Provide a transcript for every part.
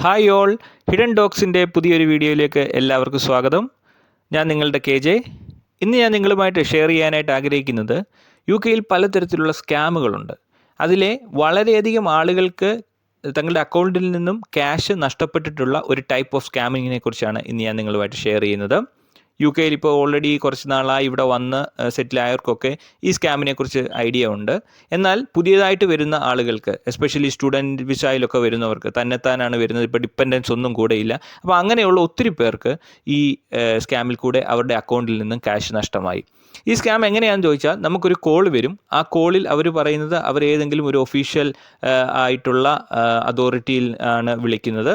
Hi all, hidden ഡോക്സിൻ്റെ പുതിയൊരു വീഡിയോയിലേക്ക് എല്ലാവർക്കും സ്വാഗതം. ഞാൻ നിങ്ങളുടെ KJ. ഇന്ന് ഞാൻ നിങ്ങളുമായിട്ട് ഷെയർ ചെയ്യാനായിട്ട് ആഗ്രഹിക്കുന്നത് UK-യിൽ പലതരത്തിലുള്ള സ്കാമുകളുണ്ട്. അതിലെ വളരെയധികം ആളുകൾക്ക് തങ്ങളുടെ അക്കൗണ്ടിൽ നിന്നും ക്യാഷ് നഷ്ടപ്പെട്ടിട്ടുള്ള ഒരു ടൈപ്പ് ഓഫ് സ്കാമിങ്ങിനെ കുറിച്ചാണ് ഇന്ന് ഞാൻ നിങ്ങളുമായിട്ട് ഷെയർ ചെയ്യുന്നത്. UK-യിൽ ഇപ്പോൾ ഓൾറെഡി കുറച്ച് നാളായി ഇവിടെ വന്ന് സെറ്റിലായവർക്കൊക്കെ ഈ സ്കാമിനെ കുറിച്ച് ഐഡിയ ഉണ്ട്. എന്നാൽ പുതിയതായിട്ട് വരുന്ന ആളുകൾക്ക്, എസ്പെഷ്യലി സ്റ്റുഡൻറ്റ് വിസയിലൊക്കെ വരുന്നവർക്ക്, തന്നെത്താനാണ് വരുന്നത്, ഇപ്പോൾ ഡിപ്പെൻഡൻസ് ഒന്നും കൂടെ ഇല്ല. അപ്പോൾ അങ്ങനെയുള്ള ഒത്തിരി പേർക്ക് ഈ സ്കാമിൽ കൂടെ അവരുടെ അക്കൗണ്ടിൽ നിന്നും ക്യാഷ് നഷ്ടമായി. ഈ സ്കാം എങ്ങനെയാണെന്ന് ചോദിച്ചാൽ, നമുക്കൊരു കോൾ വരും. ആ കോളിൽ അവർ പറയുന്നത് അവർ ഏതെങ്കിലും ഒരു ഒഫീഷ്യൽ ആയിട്ടുള്ള അതോറിറ്റിയിൽ ആണ് വിളിക്കുന്നത്.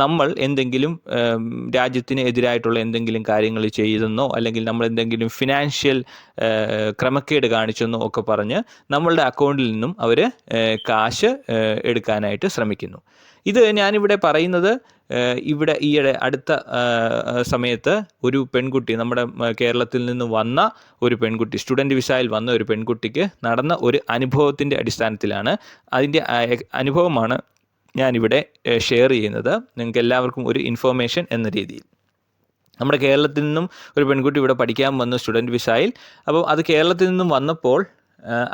നമ്മൾ എന്തെങ്കിലും രാജ്യത്തിന് എതിരായിട്ടുള്ള എന്തെങ്കിലും കാര്യങ്ങൾ ചെയ്തെന്നോ അല്ലെങ്കിൽ നമ്മൾ എന്തെങ്കിലും ഫിനാൻഷ്യൽ ക്രമക്കേട് കാണിച്ചെന്നോ ഒക്കെ പറഞ്ഞ് നമ്മളുടെ അക്കൗണ്ടിൽ നിന്നും അവർ കാശ് എടുക്കാനായിട്ട് ശ്രമിക്കുന്നു. ഇത് ഞാനിവിടെ പറയുന്നത്, ഇവിടെ ഈയിടെ അടുത്ത സമയത്ത് ഒരു പെൺകുട്ടി, നമ്മുടെ കേരളത്തിൽ നിന്ന് വന്ന ഒരു പെൺകുട്ടി, സ്റ്റുഡൻറ്റ് വിസയിൽ വന്ന ഒരു പെൺകുട്ടിക്ക് നടന്ന ഒരു അനുഭവത്തിൻ്റെ അടിസ്ഥാനത്തിലാണ്. അതിൻ്റെ അനുഭവമാണ് ഞാനിവിടെ ഷെയർ ചെയ്യുന്നത്, നിങ്ങൾക്ക് എല്ലാവർക്കും ഒരു ഇൻഫോർമേഷൻ എന്ന രീതിയിൽ. നമ്മുടെ കേരളത്തിൽ നിന്നും ഒരു പെൺകുട്ടി ഇവിടെ പഠിക്കാൻ വന്നു സ്റ്റുഡൻറ്റ് വിസയിൽ. അപ്പോൾ അത് കേരളത്തിൽ നിന്നും വന്നപ്പോൾ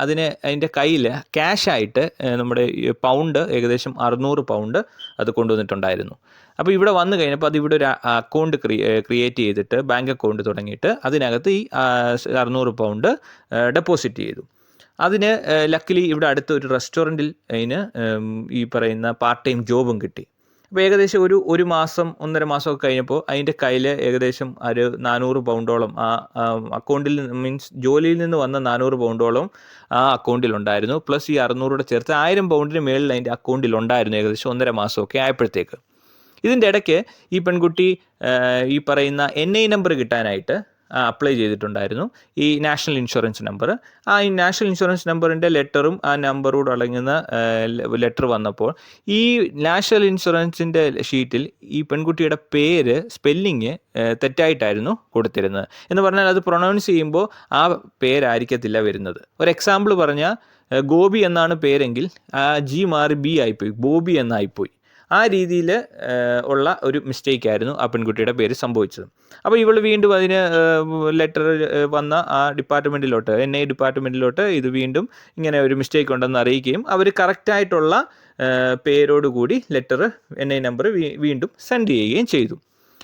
അതിൻ്റെ കയ്യിൽ ക്യാഷായിട്ട് നമ്മുടെ പൗണ്ട്, ഏകദേശം 600 പൗണ്ട് അത് കൊണ്ടുവന്നിട്ടുണ്ടായിരുന്നു. അപ്പോൾ ഇവിടെ വന്നു കഴിഞ്ഞപ്പോൾ അതിവിടെ ഒരു അക്കൗണ്ട് ക്രിയേറ്റ് ചെയ്തിട്ട്, ബാങ്ക് അക്കൗണ്ട് തുടങ്ങിയിട്ട് അതിനകത്ത് ഈ 600 പൗണ്ട് ഡെപ്പോസിറ്റ് ചെയ്തു. അതിന് ലക്കിലി ഇവിടെ അടുത്ത ഒരു റെസ്റ്റോറൻറ്റിൽ അതിന് ഈ പറയുന്ന പാർട്ട് ടൈം ജോബും കിട്ടി. അപ്പോൾ ഏകദേശം ഒരു മാസം 1.5 മാസമൊക്കെ കഴിഞ്ഞപ്പോൾ അതിൻ്റെ കയ്യിൽ ഏകദേശം 400 പൗണ്ടോളം ആ അക്കൗണ്ടിൽ, മീൻസ് ജോലിയിൽ നിന്ന് വന്ന 400 പൗണ്ടോളം ആ അക്കൗണ്ടിലുണ്ടായിരുന്നു. പ്ലസ് ഈ 600 ചേർത്ത് 1000 പൗണ്ടിന് മേളിൽ അതിൻ്റെ അക്കൗണ്ടിലുണ്ടായിരുന്നു ഏകദേശം 1.5 മാസമൊക്കെ ആയപ്പോഴത്തേക്ക്. ഇതിൻ്റെ ഇടയ്ക്ക് ഈ പെൺകുട്ടി ഈ പറയുന്ന NI നമ്പർ കിട്ടാനായിട്ട് അപ്ലൈ ചെയ്തിട്ടുണ്ടായിരുന്നു, ഈ നാഷണൽ ഇൻഷുറൻസ് നമ്പർ. ആ ഈ നാഷണൽ ഇൻഷുറൻസ് നമ്പറിൻ്റെ ലെറ്ററും ആ നമ്പറോട് അടങ്ങുന്ന ലെറ്റർ വന്നപ്പോൾ ഈ നാഷണൽ ഇൻഷുറൻസിൻ്റെ ഷീറ്റിൽ ഈ പെൺകുട്ടിയുടെ പേര് സ്പെല്ലിങ് തെറ്റായിട്ടായിരുന്നു കൊടുത്തിരുന്നത്. എന്ന് പറഞ്ഞാൽ അത് പ്രൊനൗൺസ് ചെയ്യുമ്പോൾ ആ പേരായിരിക്കത്തില്ല വരുന്നത്. ഒരു എക്സാമ്പിൾ പറഞ്ഞാൽ, ഗോപി എന്നാണ് പേരെങ്കിൽ ആ G മാറി B ആയിപ്പോയി, ബോബി എന്നായിപ്പോയി. ആ രീതിയിൽ ഉള്ള ഒരു മിസ്റ്റേക്കായിരുന്നു ആ പെൺകുട്ടിയുടെ പേര് സംഭവിച്ചത്. അപ്പോൾ ഇവൾ വീണ്ടും അതിന് ലെറ്റർ വന്ന ആ ഡിപ്പാർട്ട്മെൻറ്റിലോട്ട്, NI ഡിപ്പാർട്ട്മെൻറ്റിലോട്ട് ഇത് വീണ്ടും ഇങ്ങനെ ഒരു മിസ്റ്റേക്ക് ഉണ്ടെന്ന് അറിയിക്കുകയും അവർ കറക്റ്റായിട്ടുള്ള പേരോടുകൂടി ലെറ്റർ, NI നമ്പർ വീണ്ടും സെൻഡ് ചെയ്യുകയും ചെയ്തു.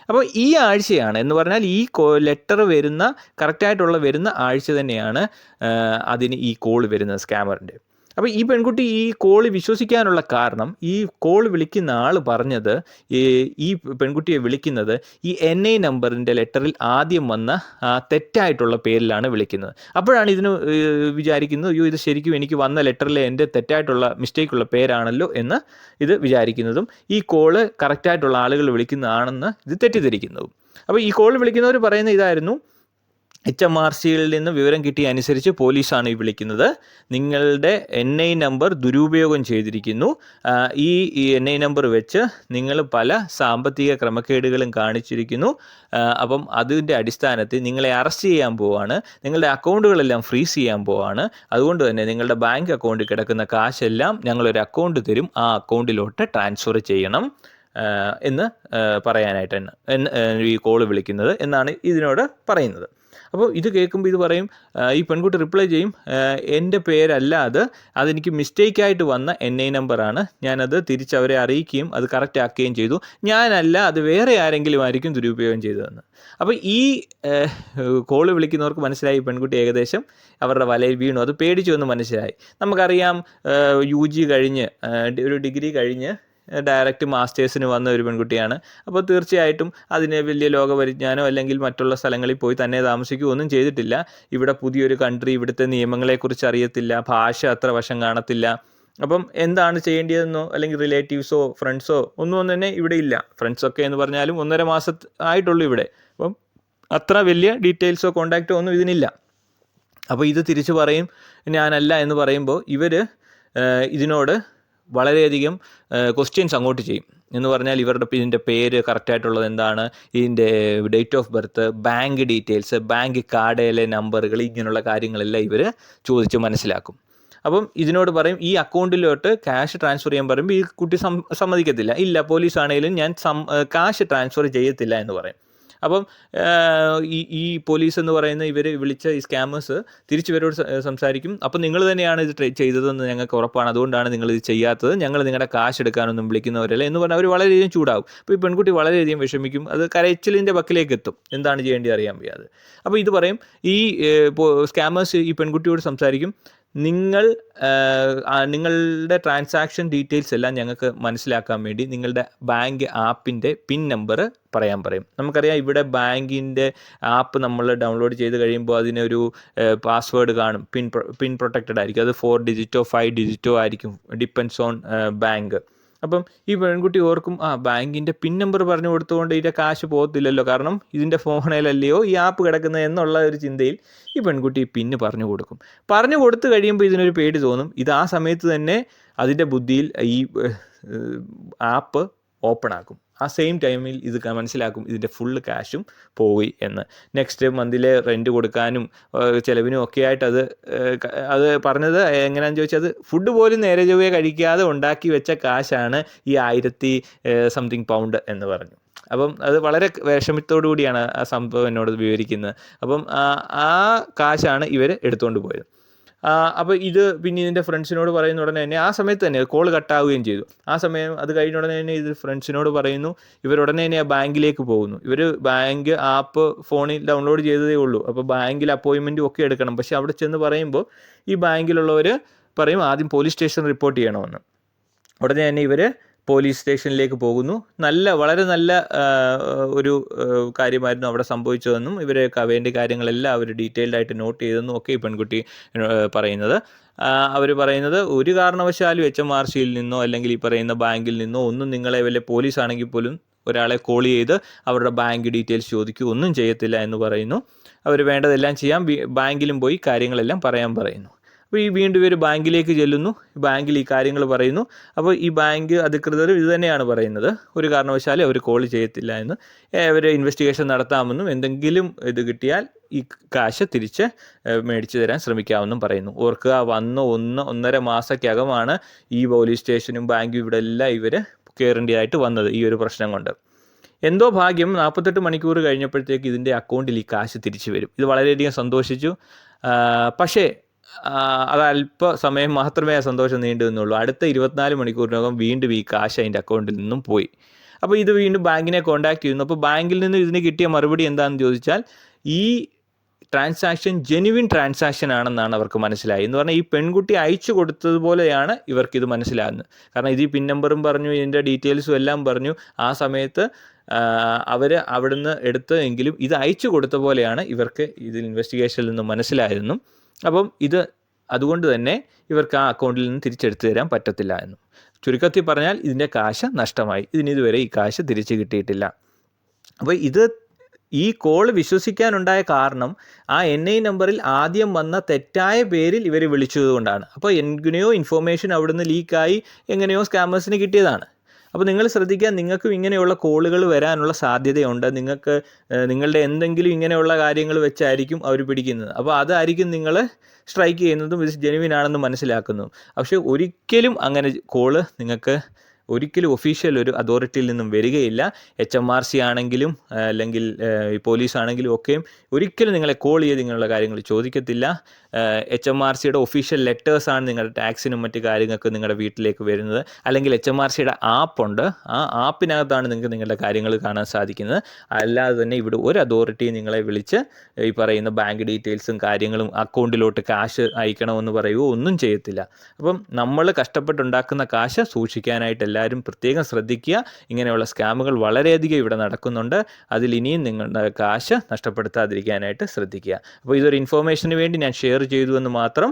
അപ്പോൾ ഈ ആഴ്ചയാണ്, എന്ന് പറഞ്ഞാൽ ഈ ലെറ്റർ വരുന്ന കറക്റ്റായിട്ടുള്ള വരുന്ന ആഴ്ച തന്നെയാണ് അതിന് ഈ കോൾ വരുന്നത്, സ്കാമറിൻ്റെ. അപ്പോൾ ഈ പെൺകുട്ടി ഈ കോൾ വിശ്വസിക്കാനുള്ള കാരണം, ഈ കോൾ വിളിക്കുന്ന ആൾ പറഞ്ഞത്, ഈ പെൺകുട്ടിയെ വിളിക്കുന്നത് ഈ NI നമ്പറിൻ്റെ ലെറ്ററിൽ ആദ്യം വന്ന തെറ്റായിട്ടുള്ള പേരിലാണ് വിളിക്കുന്നത്. അപ്പോഴാണ് ഇതിന് വിചാരിക്കുന്നത്, അയ്യോ ഇത് ശരിക്കും എനിക്ക് വന്ന ലെറ്ററിലെ എൻ്റെ തെറ്റായിട്ടുള്ള മിസ്റ്റേക്കുള്ള പേരാണല്ലോ എന്ന് ഇത് വിചാരിക്കുന്നതും, ഈ കോള് കറക്റ്റായിട്ടുള്ള ആളുകൾ വിളിക്കുന്നതാണെന്ന് ഇത് തെറ്റിദ്ധരിക്കുന്നതും. അപ്പോൾ ഈ കോൾ വിളിക്കുന്നവർ പറയുന്ന ഇതായിരുന്നു, HMRCയിൽ നിന്ന് വിവരം കിട്ടിയ അനുസരിച്ച് പോലീസാണ് ഈ വിളിക്കുന്നത്, നിങ്ങളുടെ NI നമ്പർ ദുരുപയോഗം ചെയ്തിരിക്കുന്നു, ഈ NI നമ്പർ വെച്ച് നിങ്ങൾ പല സാമ്പത്തിക ക്രമക്കേടുകളും കാണിച്ചിരിക്കുന്നു, അപ്പം അതിൻ്റെ അടിസ്ഥാനത്തിൽ നിങ്ങളെ അറസ്റ്റ് ചെയ്യാൻ പോവാണ്, നിങ്ങളുടെ അക്കൗണ്ടുകളെല്ലാം ഫ്രീസ് ചെയ്യാൻ പോവാണ്, അതുകൊണ്ട് തന്നെ നിങ്ങളുടെ ബാങ്ക് അക്കൗണ്ടിൽ കിടക്കുന്ന കാശെല്ലാം ഞങ്ങളൊരു അക്കൗണ്ട് തരും, ആ അക്കൗണ്ടിലോട്ട് ട്രാൻസ്ഫർ ചെയ്യണം എന്ന് പറയാനായിട്ടാണ് ഈ കോള് വിളിക്കുന്നത് എന്നാണ് ഇതിനോട് പറയുന്നത്. അപ്പോൾ ഇത് കേൾക്കുമ്പോൾ ഇത് പറയും, ഈ പെൺകുട്ടി റിപ്ലൈ ചെയ്യും, എൻ്റെ പേരല്ല അതെനിക്ക് മിസ്റ്റേക്കായിട്ട് വന്ന NI നമ്പറാണ്, ഞാനത് തിരിച്ചവരെ അറിയിക്കുകയും അത് കറക്റ്റ് ആക്കുകയും ചെയ്തു, ഞാനല്ല, അത് വേറെ ആരെങ്കിലും ആയിരിക്കും ദുരുപയോഗം ചെയ്തതെന്ന്. അപ്പോൾ ഈ കോള് വിളിക്കുന്നവർക്ക് മനസ്സിലായി പെൺകുട്ടി ഏകദേശം അവരുടെ വലയിൽ വീണു, അത് പേടിച്ചു എന്ന് മനസ്സിലായി. നമുക്കറിയാം, UG കഴിഞ്ഞ് ഒരു ഡിഗ്രി കഴിഞ്ഞ് ഡയറക്റ്റ് മാസ്റ്റേഴ്സിന് വന്ന ഒരു പെൺകുട്ടിയാണ്. അപ്പോൾ തീർച്ചയായിട്ടും അതിന് വലിയ ലോകപരിജ്ഞാനോ അല്ലെങ്കിൽ മറ്റുള്ള സ്ഥലങ്ങളിൽ പോയി തന്നെ താമസിക്കുകയോ ഒന്നും ചെയ്തിട്ടില്ല. ഇവിടെ പുതിയൊരു കൺട്രി, ഇവിടുത്തെ നിയമങ്ങളെക്കുറിച്ച് അറിയത്തില്ല, ഭാഷ അത്ര വശം കാണത്തില്ല. അപ്പം എന്താണ് ചെയ്യേണ്ടതെന്നോ അല്ലെങ്കിൽ റിലേറ്റീവ്സോ ഫ്രണ്ട്സോ ഒന്നും തന്നെ ഇവിടെ ഇല്ല. ഫ്രണ്ട്സൊക്കെ എന്ന് പറഞ്ഞാലും 1.5 മാസം ആയിട്ടുള്ളൂ ഇവിടെ. അപ്പം അത്ര വലിയ ഡീറ്റെയിൽസോ കോണ്ടാക്റ്റോ ഒന്നും ഇതിനില്ല. അപ്പോൾ ഇത് തിരിച്ച് പറയും ഞാനല്ല എന്ന് പറയുമ്പോൾ ഇവർ ഇതിനോട് വളരെയധികം ക്വസ്റ്റ്യൻസ് അങ്ങോട്ട് ചെയ്യും. എന്ന് പറഞ്ഞാൽ ഇതിൻ്റെ പേര് കറക്റ്റായിട്ടുള്ളത് എന്താണ്, ഇതിൻ്റെ date of birth, bank details, bank കാർഡിലെ നമ്പറുകൾ, ഇങ്ങനെയുള്ള കാര്യങ്ങളെല്ലാം ഇവർ ചോദിച്ച് മനസ്സിലാക്കും. അപ്പം ഇതിനോട് പറയും ഈ അക്കൗണ്ടിലോട്ട് ക്യാഷ് ട്രാൻസ്ഫർ ചെയ്യാൻ പറയുമ്പോൾ ഈ കുട്ടി സമ്മതിക്കത്തില്ല. ഇല്ല, പോലീസ് ആണെങ്കിലും ഞാൻ ക്യാഷ് ട്രാൻസ്ഫർ ചെയ്യത്തില്ല എന്ന് പറയും. അപ്പം ഈ പോലീസ് എന്ന് പറയുന്ന ഇവർ വിളിച്ച ഈ സ്കാമേഴ്സ് തിരിച്ചിവരോട് സംസാരിക്കും. അപ്പം നിങ്ങൾ തന്നെയാണ് ഇത് ചെയ്തതെന്ന് ഞങ്ങൾക്ക് ഉറപ്പാണ്, അതുകൊണ്ടാണ് നിങ്ങൾ ഇത് ചെയ്യാത്തത്, ഞങ്ങൾ നിങ്ങളുടെ കാശ് എടുക്കാനൊന്നും വിളിക്കുന്നവരല്ല എന്ന് പറഞ്ഞാൽ അവർ വളരെയധികം ചൂടാവും. അപ്പോൾ ഈ പെൺകുട്ടി വളരെയധികം വിഷമിക്കും, അത് കരച്ചിലിൻ്റെ വക്കിലേക്ക് എത്തും, എന്താണ് ചെയ്യേണ്ടത് അറിയാൻ വയ്യാതെ. അപ്പോൾ ഇത് പറയും, ഈ സ്കാമേഴ്സ് ഈ പെൺകുട്ടിയോട് സംസാരിക്കും, നിങ്ങളുടെ ട്രാൻസാക്ഷൻ ഡീറ്റെയിൽസ് എല്ലാം ഞങ്ങൾക്ക് മനസ്സിലാക്കാൻ വേണ്ടി നിങ്ങളുടെ ബാങ്ക് ആപ്പിൻ്റെ പിൻ നമ്പർ പറയാൻ പറയും. നമുക്കറിയാം ഇവിടെ ബാങ്കിൻ്റെ ആപ്പ് നമ്മൾ ഡൗൺലോഡ് ചെയ്ത് കഴിയുമ്പോൾ അതിനൊരു പാസ്വേഡ് കാണും, പിൻ പ്രൊട്ടക്റ്റഡ് ആയിരിക്കും. അത് 4 ഡിജിറ്റോ 5 ഡിജിറ്റോ ആയിരിക്കും, ഡിപ്പെൻഡ്സ് ഓൺ ബാങ്ക്. അപ്പം ഈ പെൺകുട്ടി ഓർക്കും, ബാങ്കിൻ്റെ പിൻ നമ്പർ പറഞ്ഞു കൊടുത്തുകൊണ്ട് ഇതിൻ്റെ കാശ് പോകത്തില്ലല്ലോ, കാരണം ഇതിൻ്റെ ഫോണിലല്ലയോ ഈ ആപ്പ് കിടക്കുന്നത് എന്നുള്ള ഒരു ചിന്തയിൽ ഈ പെൺകുട്ടി പിന്ന് പറഞ്ഞു കൊടുക്കും. പറഞ്ഞു കൊടുത്തു കഴിയുമ്പോൾ ഇതിനൊരു പേടി തോന്നും. ഇത് ആ സമയത്ത് തന്നെ അതിൻ്റെ ബുദ്ധിയിൽ ഈ ആപ്പ് ഓപ്പൺ ആക്കും. ആ സെയിം ടൈമിൽ ഇത് മനസ്സിലാക്കും ഇതിൻ്റെ ഫുള്ള് ക്യാഷും പോയി എന്ന്. നെക്സ്റ്റ് മന്തിലെ റെൻറ്റ് കൊടുക്കാനും ചിലവിനും ഒക്കെ ആയിട്ട് അത് പറഞ്ഞത് എങ്ങനെയാണെന്ന് ചോദിച്ചാൽ, അത് ഫുഡ് പോലും നേരെ ചൊവ്വേ കഴിക്കാതെ ഉണ്ടാക്കി വെച്ച കാശാണ് ഈ 1000 പൗണ്ട് എന്ന് പറഞ്ഞു. അപ്പം അത് വളരെ വിഷമത്തോടു കൂടിയാണ് ആ സംഭവം എന്നോട് വിവരിക്കുന്നത്. അപ്പം ആ കാശാണ് ഇവർ എടുത്തുകൊണ്ട് പോയത്. അപ്പോൾ ഇത് പിന്നെ ഇതിൻ്റെ ഫ്രണ്ട്സിനോട് പറയുന്ന ഉടനെ തന്നെ ആ സമയത്ത് തന്നെ കോൾ കട്ടാവുകയും ചെയ്തു. ആ സമയം അത് കഴിഞ്ഞ ഉടനെ തന്നെ ഇത് ഫ്രണ്ട്സിനോട് പറയുന്നു. ഇവരുടനെ തന്നെ ആ ബാങ്കിലേക്ക് പോകുന്നു. ഇവർ ബാങ്ക് ആപ്പ് ഫോണിൽ ഡൗൺലോഡ് ചെയ്തതേ ഉള്ളൂ. അപ്പോൾ ബാങ്കിൽ അപ്പോയിൻമെൻറ്റും ഒക്കെ എടുക്കണം. പക്ഷേ അവിടെ ചെന്ന് പറയുമ്പോൾ ഈ ബാങ്കിലുള്ളവർ പറയും ആദ്യം പോലീസ് സ്റ്റേഷൻ റിപ്പോർട്ട് ചെയ്യണമെന്ന്. ഉടനെ തന്നെ ഇവർ പോലീസ് സ്റ്റേഷനിലേക്ക് പോകുന്നു. വളരെ നല്ല ഒരു കാര്യമായിരുന്നു അവിടെ സംഭവിച്ചതെന്നും ഇവരൊക്കെ വേണ്ട കാര്യങ്ങളെല്ലാം അവർ ഡീറ്റെയിൽഡ് ആയിട്ട് നോട്ട് ചെയ്തെന്നും ഒക്കെ ഈ പെൺകുട്ടി പറയുന്നത്. അവർ പറയുന്നത്, ഒരു കാരണവശാലും HMRCയിൽ നിന്നോ അല്ലെങ്കിൽ ഈ പറയുന്ന ബാങ്കിൽ നിന്നോ ഒന്നും നിങ്ങളെ വല്ല പോലീസ് ആണെങ്കിൽ പോലും ഒരാളെ കോൾ ചെയ്ത് അവരുടെ ബാങ്ക് ഡീറ്റെയിൽസ് ചോദിക്കുക ഒന്നും ചെയ്യത്തില്ല എന്ന് പറയുന്നു. അവർ വേണ്ടതെല്ലാം ചെയ്യാൻ ബാങ്കിലും പോയി കാര്യങ്ങളെല്ലാം പറയാൻ പറയുന്നു. അപ്പോൾ ഈ വീണ്ടും ഇവർ ബാങ്കിലേക്ക് ചെല്ലുന്നു. ബാങ്കിൽ ഈ കാര്യങ്ങൾ പറയുന്നു. അപ്പോൾ ഈ ബാങ്ക് അധികൃതർ ഇത് തന്നെയാണ് പറയുന്നത്, ഒരു കാരണവശാലും അവർ കോൾ ചെയ്യത്തില്ല എന്ന്, അവർ ഇൻവെസ്റ്റിഗേഷൻ നടത്താമെന്നും എന്തെങ്കിലും ഇത് കിട്ടിയാൽ ഈ കാശ് തിരിച്ച് മേടിച്ചു തരാൻ ശ്രമിക്കാമെന്നും പറയുന്നു. ഓർക്കുക, 1-1.5 മാസക്കകമാണ് ഈ പോലീസ് സ്റ്റേഷനും ബാങ്കും ഇവിടെ എല്ലാം ഇവർ കയറേണ്ടതായിട്ട് വന്നത് ഈ ഒരു പ്രശ്നം കൊണ്ട്. എന്തോ ഭാഗ്യം 48 മണിക്കൂർ കഴിഞ്ഞപ്പോഴത്തേക്ക് ഇതിൻ്റെ അക്കൗണ്ടിൽ ഈ കാശ് തിരിച്ചു വരും. ഇത് വളരെയധികം സന്തോഷിച്ചു. പക്ഷേ അത് അല്പസമയം മാത്രമേ ആ സന്തോഷം നീണ്ടു നിന്നുള്ളൂ. അടുത്ത 24 മണിക്കൂറിനകം വീണ്ടും ഈ കാശ് അതിൻ്റെ അക്കൗണ്ടിൽ നിന്നും പോയി. അപ്പോൾ ഇത് വീണ്ടും ബാങ്കിനെ കോൺടാക്ട് ചെയ്യുന്നു. അപ്പോൾ ബാങ്കിൽ നിന്ന് ഇതിന് കിട്ടിയ മറുപടി എന്താണെന്ന് ചോദിച്ചാൽ, ഈ ട്രാൻസാക്ഷൻ ജെന്യുവിൻ ട്രാൻസാക്ഷൻ ആണെന്നാണ് അവർക്ക് മനസ്സിലായി. എന്ന് പറഞ്ഞാൽ ഈ പെൺകുട്ടി അയച്ചു കൊടുത്തതുപോലെയാണ് ഇവർക്കിത് മനസ്സിലാകുന്നത്. കാരണം ഇത് ഈ പിൻ നമ്പറും പറഞ്ഞു, ഇതിൻ്റെ ഡീറ്റെയിൽസും എല്ലാം പറഞ്ഞു. ആ സമയത്ത് അവർ അവിടുന്ന് എടുത്തതെങ്കിലും ഇത് അയച്ചു കൊടുത്ത പോലെയാണ് ഇവർക്ക് ഇതിൽ ഇൻവെസ്റ്റിഗേഷനിൽ നിന്ന് മനസ്സിലായതെന്നും, അപ്പം ഇത് അതുകൊണ്ട് തന്നെ ഇവർക്ക് ആ അക്കൗണ്ടിൽ നിന്ന് തിരിച്ചെടുത്തു തരാൻ പറ്റത്തില്ല എന്നും. ചുരുക്കത്തിൽ പറഞ്ഞാൽ ഇതിൻ്റെ കാശ് നഷ്ടമായി. ഇതിനിതുവരെ ഈ കാശ് തിരിച്ചു കിട്ടിയിട്ടില്ല. അപ്പോൾ ഈ കോൾ വിശ്വസിക്കാനുണ്ടായ കാരണം ആ NI നമ്പറിൽ ആദ്യം വന്ന തെറ്റായ പേരിൽ ഇവർ വിളിച്ചതുകൊണ്ടാണ്. അപ്പോൾ എങ്ങനെയോ ഇൻഫോർമേഷൻ അവിടുന്ന് ലീക്കായി എങ്ങനെയോ സ്കാമേഴ്സിന് കിട്ടിയതാണ്. അപ്പോൾ നിങ്ങൾ ശ്രദ്ധിക്കുക, നിങ്ങൾക്കും ഇങ്ങനെയുള്ള കോളുകൾ വരാനുള്ള സാധ്യതയുണ്ട്. നിങ്ങളുടെ എന്തെങ്കിലും ഇങ്ങനെയുള്ള കാര്യങ്ങൾ വെച്ചായിരിക്കും അവർ പിടിക്കുന്നത്. അപ്പോൾ അതായിരിക്കും നിങ്ങൾ സ്ട്രൈക്ക് ചെയ്യുന്നതും ഇത് ജെനുവിൻ ആണെന്ന് മനസ്സിലാക്കുന്നതും. പക്ഷേ ഒരിക്കലും അങ്ങനെ കോള് നിങ്ങൾക്ക് ഒരിക്കലും ഒഫീഷ്യൽ ഒരു അതോറിറ്റിയിൽ നിന്നും വരികയില്ല. HMRC ആണെങ്കിലും അല്ലെങ്കിൽ പോലീസ് ആണെങ്കിലും ഒക്കെയും ഒരിക്കലും നിങ്ങളെ കോൾ ചെയ്ത് നിങ്ങളുടെ കാര്യങ്ങൾ ചോദിക്കത്തില്ല. HMRCയുടെ ഒഫീഷ്യൽ ലെറ്റേഴ്സാണ് നിങ്ങളുടെ ടാക്സിനും മറ്റ് കാര്യങ്ങൾക്ക് നിങ്ങളുടെ വീട്ടിലേക്ക് വരുന്നത്. അല്ലെങ്കിൽ HMRCയുടെ ആപ്പുണ്ട്, ആ ആപ്പിനകത്താണ് നിങ്ങൾക്ക് നിങ്ങളുടെ കാര്യങ്ങൾ കാണാൻ സാധിക്കുന്നത്. അല്ലാതെ തന്നെ ഇവിടെ ഒരു അതോറിറ്റി നിങ്ങളെ വിളിച്ച് ഈ പറയുന്ന ബാങ്ക് ഡീറ്റെയിൽസും കാര്യങ്ങളും അക്കൗണ്ടിലോട്ട് കാശ് അയക്കണമെന്ന് പറയുകയോ ഒന്നും ചെയ്യത്തില്ല. അപ്പം നമ്മൾ കഷ്ടപ്പെട്ടുണ്ടാക്കുന്ന കാശ് സൂക്ഷിക്കാനായിട്ട് എല്ലാവരും പ്രത്യേകം ശ്രദ്ധിക്കുക. ഇങ്ങനെയുള്ള സ്കാമുകൾ വളരെയധികം ഇവിടെ നടക്കുന്നുണ്ട്. അതിൽ ഇനിയും നിങ്ങളുടെ കാശ് നഷ്ടപ്പെടുത്താതിരിക്കാനായിട്ട് ശ്രദ്ധിക്കുക. അപ്പോൾ ഇതൊരു ഇൻഫോർമേഷന് വേണ്ടി ഞാൻ ഷെയർ ചെയ്തു എന്ന് മാത്രം.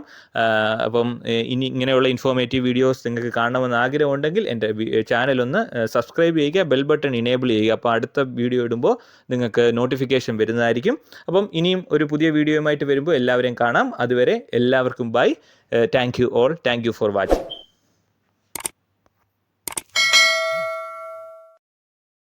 അപ്പം ഇനി ഇങ്ങനെയുള്ള ഇൻഫോർമേറ്റീവ് വീഡിയോസ് നിങ്ങൾക്ക് കാണണമെന്ന് ആഗ്രഹമുണ്ടെങ്കിൽ എൻ്റെ ചാനലൊന്ന് സബ്സ്ക്രൈബ് ചെയ്യുക, ബെൽ ബട്ടൺ ഇനേബിൾ ചെയ്യുക. അപ്പോൾ അടുത്ത വീഡിയോ ഇടുമ്പോൾ നിങ്ങൾക്ക് നോട്ടിഫിക്കേഷൻ വരുന്നതായിരിക്കും. അപ്പം ഇനിയും ഒരു പുതിയ വീഡിയോയുമായിട്ട് വരുമ്പോൾ എല്ലാവരെയും കാണാം. അതുവരെ എല്ലാവർക്കും bye. Thank you all. Thank you for watching.